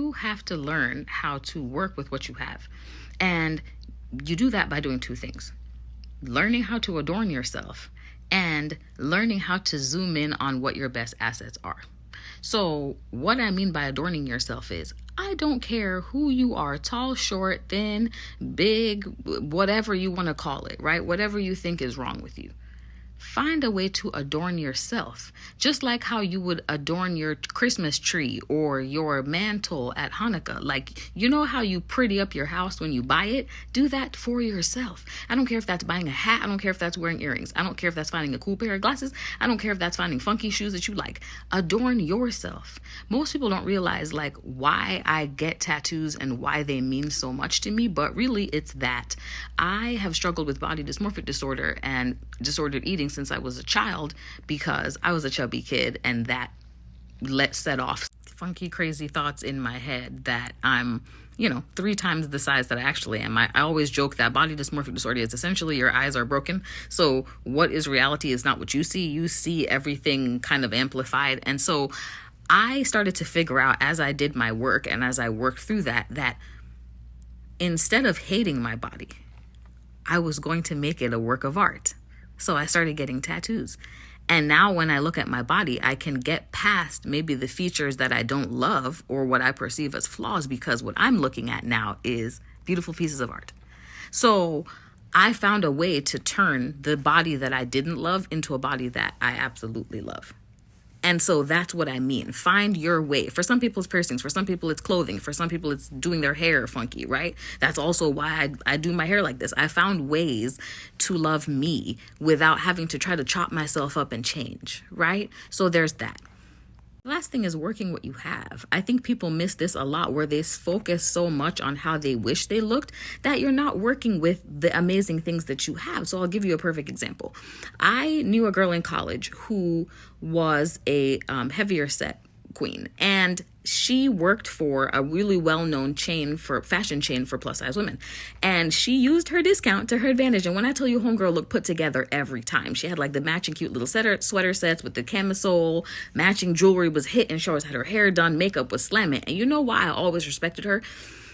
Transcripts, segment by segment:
you have to learn how to work with what you have. And you do that by doing two things: learning how to adorn yourself and learning how to zoom in on what your best assets are. So what I mean by adorning yourself is, I don't care who you are, tall, short, thin, big, whatever you want to call it, right? Whatever you think is wrong with you. Find a way to adorn yourself, just like how you would adorn your Christmas tree or your mantle at Hanukkah. Like, you know how you pretty up your house when you buy it? Do that for yourself. I don't care if that's buying a hat. I don't care if that's wearing earrings. I don't care if that's finding a cool pair of glasses. I don't care if that's finding funky shoes that you like. Adorn yourself. Most people don't realize like why I get tattoos and why they mean so much to me, but really it's that I have struggled with body dysmorphic disorder and disordered eating since I was a child, because I was a chubby kid, and that set off funky, crazy thoughts in my head that I'm, 3 times the size that I actually am. I always joke that body dysmorphic disorder is essentially your eyes are broken. So what is reality is not what you see. You see everything kind of amplified. And so I started to figure out, as I did my work and as I worked through that instead of hating my body, I was going to make it a work of art. So I started getting tattoos. And now when I look at my body, I can get past maybe the features that I don't love or what I perceive as flaws, because what I'm looking at now is beautiful pieces of art. So I found a way to turn the body that I didn't love into a body that I absolutely love. And so that's what I mean. Find your way. For some people, it's piercings. For some people, it's clothing. For some people, it's doing their hair funky, right? That's also why I do my hair like this. I found ways to love me without having to try to chop myself up and change, right? So there's that. The last thing is working what you have. I think people miss this a lot, where they focus so much on how they wish they looked that you're not working with the amazing things that you have. So I'll give you a perfect example. I knew a girl in college who was a heavier set queen, and she worked for a really well-known fashion chain for plus size women, and she used her discount to her advantage. And when I tell you, homegirl looked put together every time. She had like the matching cute little sweater sets with the camisole, matching jewelry was hit, and she always had her hair done, makeup was slamming. And you know why I always respected her?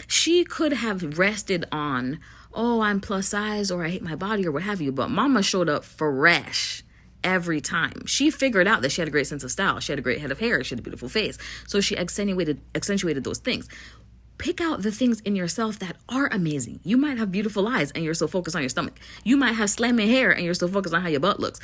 She could have rested on, oh, I'm plus size or I hate my body or what have you, but mama showed up fresh every time. She figured out that she had a great sense of style. She had a great head of hair. She had a beautiful face. So she accentuated those things. Pick out the things in yourself that are amazing. You might have beautiful eyes and you're so focused on your stomach. You might have slamming hair and you're so focused on how your butt looks.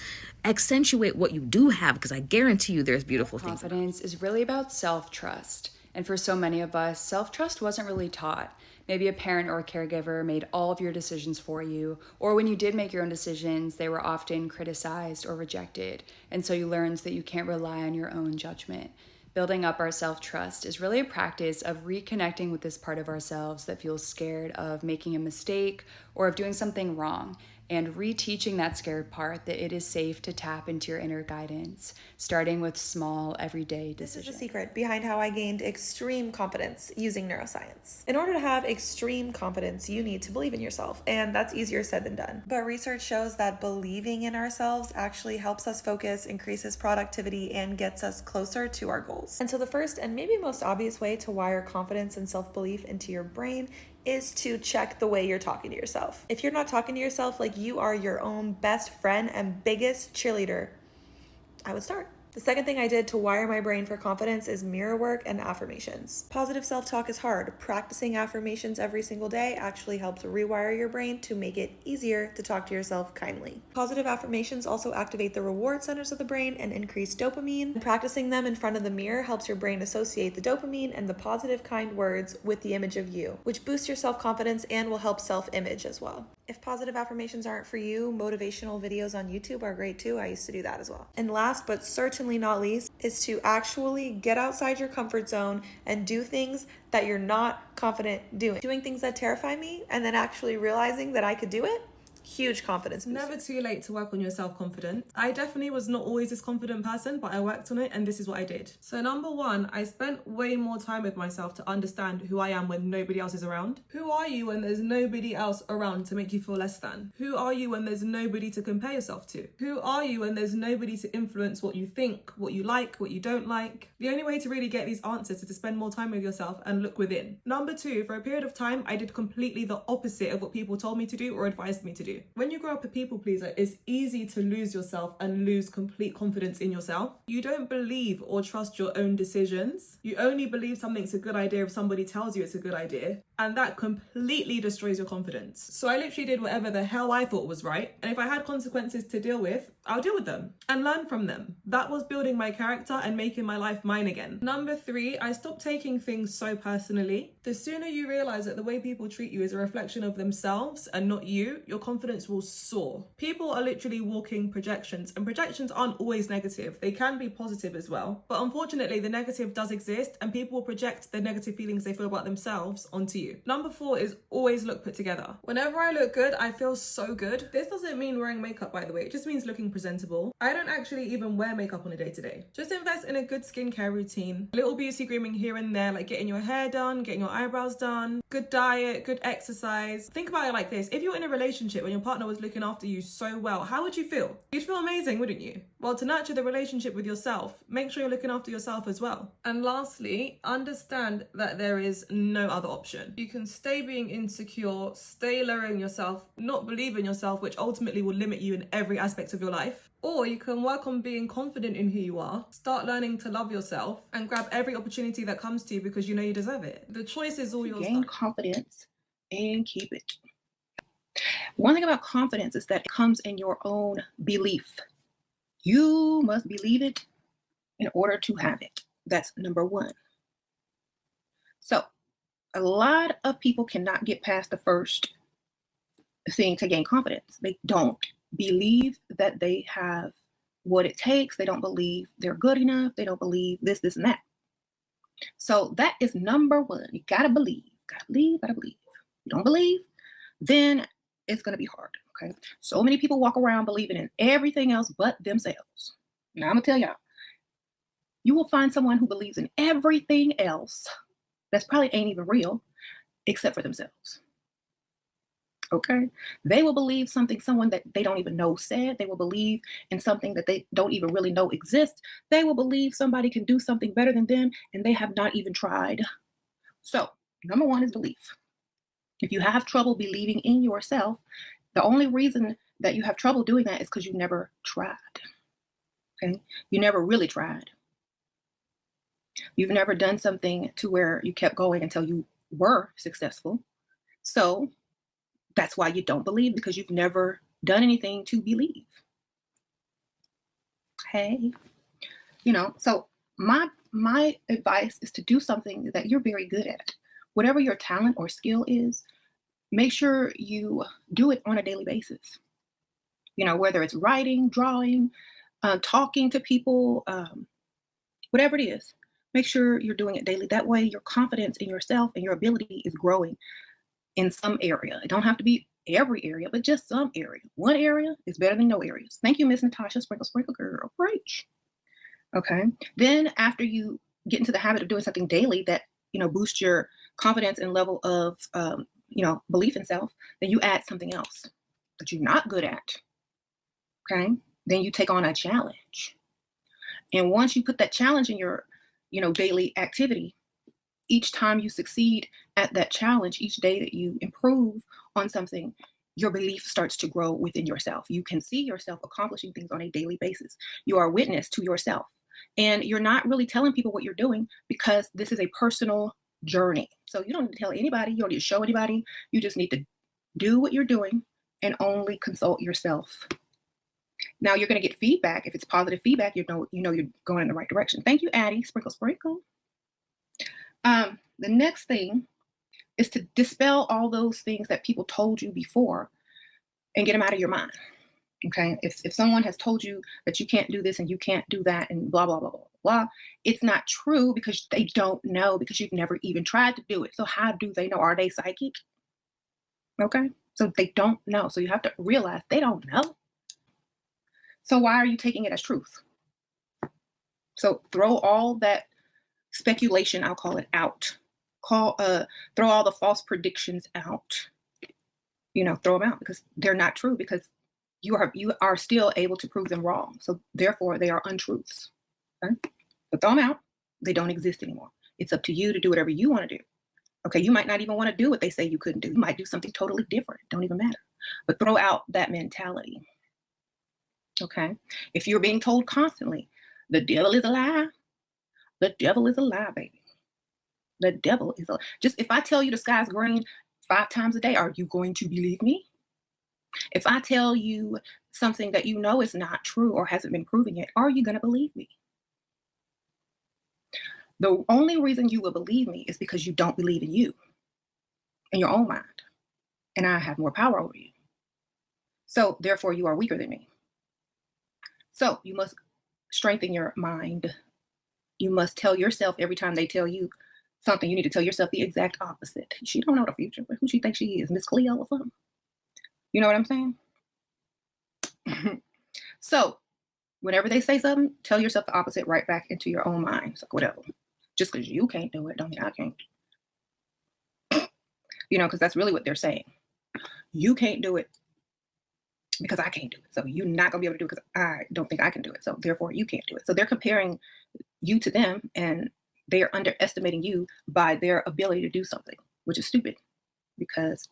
Accentuate what you do have, because I guarantee you there's beautiful things. Confidence is really about self-trust. And for so many of us, self-trust wasn't really taught. Maybe a parent or a caregiver made all of your decisions for you, or when you did make your own decisions, they were often criticized or rejected. And so you learned that you can't rely on your own judgment. Building up our self-trust is really a practice of reconnecting with this part of ourselves that feels scared of making a mistake or of doing something wrong, and reteaching that scared part that it is safe to tap into your inner guidance, starting with small, everyday decisions. This is the secret behind how I gained extreme confidence using neuroscience. In order to have extreme confidence, you need to believe in yourself, and that's easier said than done. But research shows that believing in ourselves actually helps us focus, increases productivity, and gets us closer to our goals. And so the first and maybe most obvious way to wire confidence and self-belief into your brain is to check the way you're talking to yourself. If you're not talking to yourself like you are your own best friend and biggest cheerleader, I would start. The second thing I did to wire my brain for confidence is mirror work and affirmations. Positive self-talk is hard. Practicing affirmations every single day actually helps rewire your brain to make it easier to talk to yourself kindly. Positive affirmations also activate the reward centers of the brain and increase dopamine. Practicing them in front of the mirror helps your brain associate the dopamine and the positive, kind words with the image of you, which boosts your self-confidence and will help self-image as well. If positive affirmations aren't for you, motivational videos on YouTube are great too. I used to do that as well. And last but certainly not least is to actually get outside your comfort zone and do things that you're not confident doing. Doing things that terrify me and then actually realizing that I could do it, Huge confidence booster. Never too late to work on your self-confidence. I definitely was not always this confident person, but I worked on it, and this is what I did. So number one, I spent way more time with myself to understand who I am when nobody else is around. Who are you when there's nobody else around to make you feel less than? Who are you when there's nobody to compare yourself to? Who are you when there's nobody to influence what you think, what you like, what you don't like? The only way to really get these answers is to spend more time with yourself and look within. Number two, for a period of time, I did completely the opposite of what people told me to do or advised me to do. When you grow up a people pleaser, it's easy to lose yourself and lose complete confidence in yourself. You don't believe or trust your own decisions. You only believe something's a good idea if somebody tells you it's a good idea. And that completely destroys your confidence. So I literally did whatever the hell I thought was right. And if I had consequences to deal with, I'll deal with them and learn from them. That was building my character and making my life mine again. Number three, I stopped taking things so personally. The sooner you realize that the way people treat you is a reflection of themselves and not you, your confidence will soar. People are literally walking projections, and projections aren't always negative. They can be positive as well. But unfortunately, the negative does exist, and people will project the negative feelings they feel about themselves onto you. Number four is always look put together. Whenever I look good, I feel so good. This doesn't mean wearing makeup, by the way. It just means looking presentable. I don't actually even wear makeup on a day-to-day. Just invest in a good skincare routine. A little beauty grooming here and there, like getting your hair done, getting your eyebrows done, good diet, good exercise. Think about it like this. If you're in a relationship and your partner was looking after you so well, how would you feel? You'd feel amazing, wouldn't you? Well, to nurture the relationship with yourself, make sure you're looking after yourself as well. And lastly, understand that there is no other option. You can stay being insecure, stay lowering yourself, not believe in yourself, which ultimately will limit you in every aspect of your life. Or you can work on being confident in who you are, start learning to love yourself, and grab every opportunity that comes to you because you know you deserve it. The choice is all yours. Gain confidence and keep it. One thing about confidence is that it comes in your own belief. You must believe it in order to have it. That's number one. So a lot of people cannot get past the first thing to gain confidence. They don't believe that they have what it takes. They don't believe they're good enough. They don't believe this, and that. So that is number one. You gotta believe, gotta believe, gotta believe. You don't believe, then it's gonna be hard, okay? So many people walk around believing in everything else but themselves. Now I'm gonna tell y'all, you will find someone who believes in everything else that's probably ain't even real except for themselves. Okay, they will believe someone that they don't even know said. They will believe in something that they don't even really know exists. They will believe somebody can do something better than them, and they have not even tried. So, number one is belief. If you have trouble believing in yourself, the only reason that you have trouble doing that is because you never tried. Okay, you never really tried. You've never done something to where you kept going until you were successful. So that's why you don't believe, because you've never done anything to believe. Okay. So my advice is to do something that you're very good at. Whatever your talent or skill is, make sure you do it on a daily basis. Whether it's writing, drawing, talking to people, whatever it is, make sure you're doing it daily. That way your confidence in yourself and your ability is growing in some area. It don't have to be every area, but just some area. One area is better than no areas. Thank you, Miss Natasha. Sprinkle, sprinkle, girl. Preach. Okay. Then after you get into the habit of doing something daily that, boosts your confidence and level of, belief in self, then you add something else that you're not good at. Okay. Then you take on a challenge. And once you put that challenge in your, daily activity, each time you succeed at that challenge, each day that you improve on something, your belief starts to grow within yourself. You can see yourself accomplishing things on a daily basis. You are a witness to yourself. And you're not really telling people what you're doing because this is a personal journey. So you don't need to tell anybody. You don't need to show anybody. You just need to do what you're doing and only consult yourself. Now you're going to get feedback. If it's positive feedback, you know you're going in the right direction. Thank you, Addie. Sprinkle, sprinkle. The next thing is to dispel all those things that people told you before and get them out of your mind. Okay. If someone has told you that you can't do this and you can't do that and blah, blah, blah, blah, blah, it's not true because they don't know, because you've never even tried to do it. So how do they know? Are they psychic? Okay. So they don't know. So you have to realize they don't know. So why are you taking it as truth? So throw all that speculation, I'll call it, out. Throw all the false predictions out. Throw them out because they're not true, because you are still able to prove them wrong. So therefore they are untruths. Okay? But throw them out. They don't exist anymore. It's up to you to do whatever you want to do. Okay, you might not even want to do what they say you couldn't do. You might do something totally different. Don't even matter. But throw out that mentality. Okay? If you're being told constantly, the devil is a lie, the devil is a lie, baby. The devil is a lie. Just if I tell you the sky's green 5 times a day, are you going to believe me? If I tell you something that you know is not true or hasn't been proven yet, are you going to believe me? The only reason you will believe me is because you don't believe in you, in your own mind. And I have more power over you. So therefore you are weaker than me. So you must strengthen your mind. You must tell yourself every time they tell you something, you need to tell yourself the exact opposite. She don't know the future, but who she thinks she is, Miss Cleo or something. You know what I'm saying? So whenever they say something, tell yourself the opposite right back into your own mind. So whatever. Just because you can't do it, don't mean I can't. Because that's really what they're saying. You can't do it because I can't do it. So you're not going to be able to do it because I don't think I can do it. So therefore you can't do it. So they're comparing you to them, and they are underestimating you by their ability to do something, which is stupid because,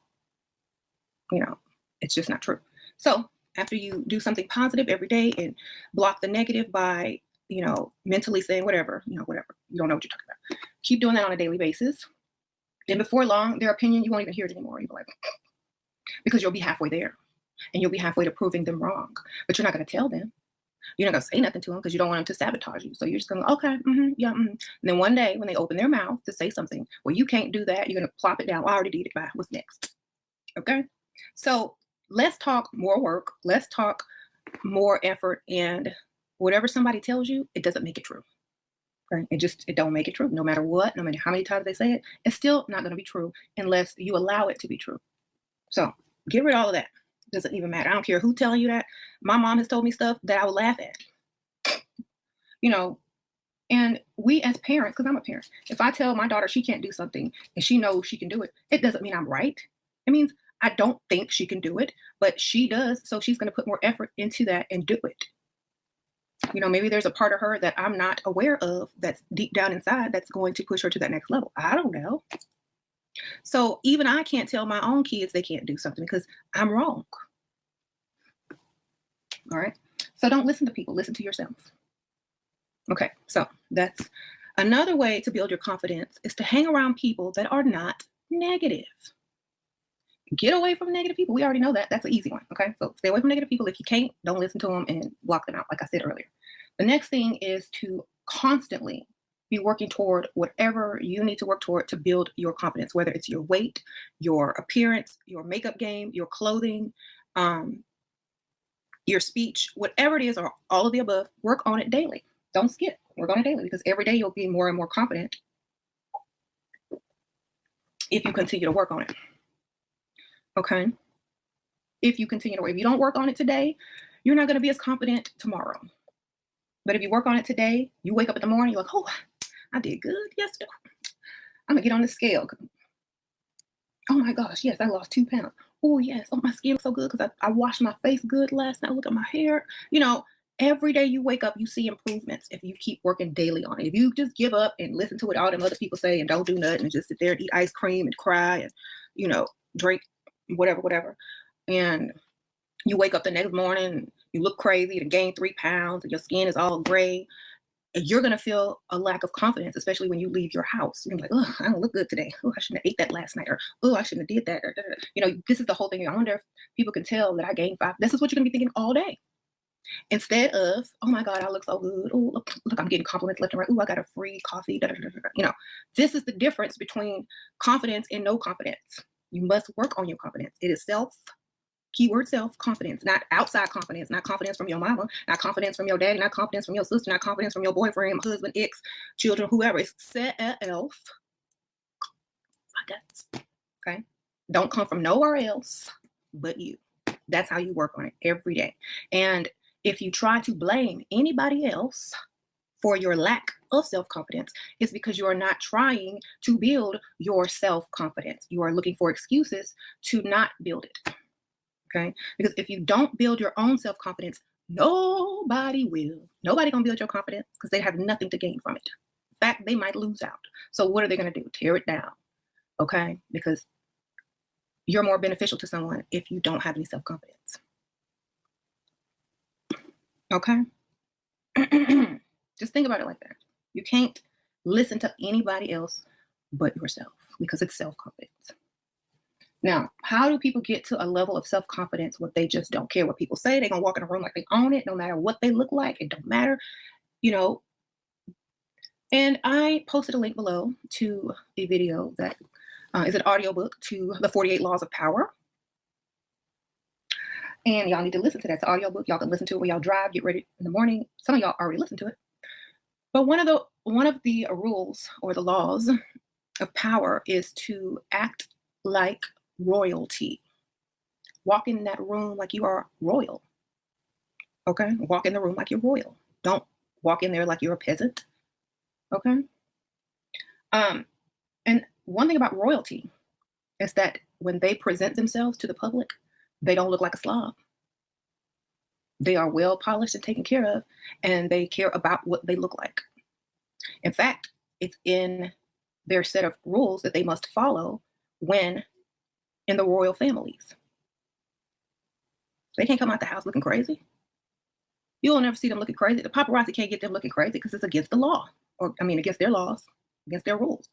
it's just not true. So after you do something positive every day and block the negative by, mentally saying whatever, whatever, you don't know what you're talking about. Keep doing that on a daily basis. Then before long, their opinion, you won't even hear it anymore. You'll be like, because you'll be halfway there and you'll be halfway to proving them wrong, but you're not going to tell them. You're not going to say nothing to them because you don't want them to sabotage you. So you're just going to, okay, yeah. And then one day when they open their mouth to say something, well, you can't do that. You're going to plop it down. Well, I already did it. Bye. What's next? Okay. So let's talk more work. Let's talk more effort, and whatever somebody tells you, it doesn't make it true. Okay? It don't make it true. No matter what, no matter how many times they say it, it's still not going to be true unless you allow it to be true. So get rid of all of that. Doesn't even matter. I don't care who's telling you that. My mom has told me stuff that I would laugh at. And we as parents, because I'm a parent, if I tell my daughter she can't do something and she knows she can do it, it doesn't mean I'm right. It means I don't think she can do it, but she does. So she's going to put more effort into that and do it. Maybe there's a part of her that I'm not aware of that's deep down inside that's going to push her to that next level. I don't know. So even I can't tell my own kids they can't do something because I'm wrong. All right. So don't listen to people. Listen to yourself. Okay. So that's another way to build your confidence, is to hang around people that are not negative. Get away from negative people. We already know that. That's an easy one. Okay. So stay away from negative people. If you can't, don't listen to them and block them out, like I said earlier. The next thing is to constantly be working toward whatever you need to work toward to build your confidence, whether it's your weight, your appearance, your makeup game, your clothing, your speech, whatever it is, or all of the above. Work on it daily. Don't skip. Work on it daily, because every day you'll be more and more confident if you continue to work on it. Okay. If you don't work on it today, you're not going to be as confident tomorrow. But if you work on it today, you wake up in the morning, you're like, oh, I did good yesterday. I'm going to get on the scale. Oh my gosh, yes, I lost 2 pounds. Oh yes, oh, my skin looks so good because I washed my face good last night. Look at my hair. Every day you wake up, you see improvements if you keep working daily on it. If you just give up and listen to what all them other people say and don't do nothing and just sit there and eat ice cream and cry and, drink whatever. And you wake up the next morning, you look crazy, you gain 3 pounds and your skin is all gray. You're going to feel a lack of confidence, especially when you leave your house. You're like, oh, I don't look good today. Oh, I shouldn't have ate that last night. Or, oh, I shouldn't have did that. This is the whole thing. I wonder if people can tell that I gained 5. This is what you're going to be thinking all day. Instead of, oh my God, I look so good. Oh, look, I'm getting compliments left and right. Oh, I got a free coffee. This is the difference between confidence and no confidence. You must work on your confidence. It is keyword self-confidence, not outside confidence, not confidence from your mama, not confidence from your daddy, not confidence from your sister, not confidence from your boyfriend, husband, ex, children, whoever. It's self. Okay? Don't come from nowhere else. but you. That's how you work on it every day. And if you try to blame anybody else for your lack of self-confidence, it's because you are not trying to build your self-confidence. You are looking for excuses to not build it. Okay? Because if you don't build your own self-confidence, nobody will. Nobody gonna build your confidence because they have nothing to gain from it. In fact, they might lose out. So what are they gonna do? Tear it down. Okay? Because you're more beneficial to someone if you don't have any self-confidence. Okay? Just think about it like that. You can't listen to anybody else but yourself because it's self-confidence. Now, how do people get to a level of self-confidence where they just don't care what people say? They're going to walk in a room like they own it, no matter what they look like. It don't matter, you know. And I posted a link below to a video that is an audiobook to the 48 Laws of Power. And y'all need to listen to that. It's an audiobook. Y'all can listen to it when y'all drive, get ready in the morning. Some of y'all already listened to it. But one of the rules or the laws of power is to act like royalty. Walk in that room like you are royal. Okay? Walk in the room like you're royal. Don't walk in there like you're a peasant. Okay? And one thing about royalty is that when they present themselves to the public, they don't look like a slob. They are well polished and taken care of, and they care about what they look like. In fact, it's in their set of rules that they must follow when in the royal families. They can't come out the house looking crazy. You'll never see them looking crazy. The paparazzi can't get them looking crazy because it's against the law, against their laws, against their rules.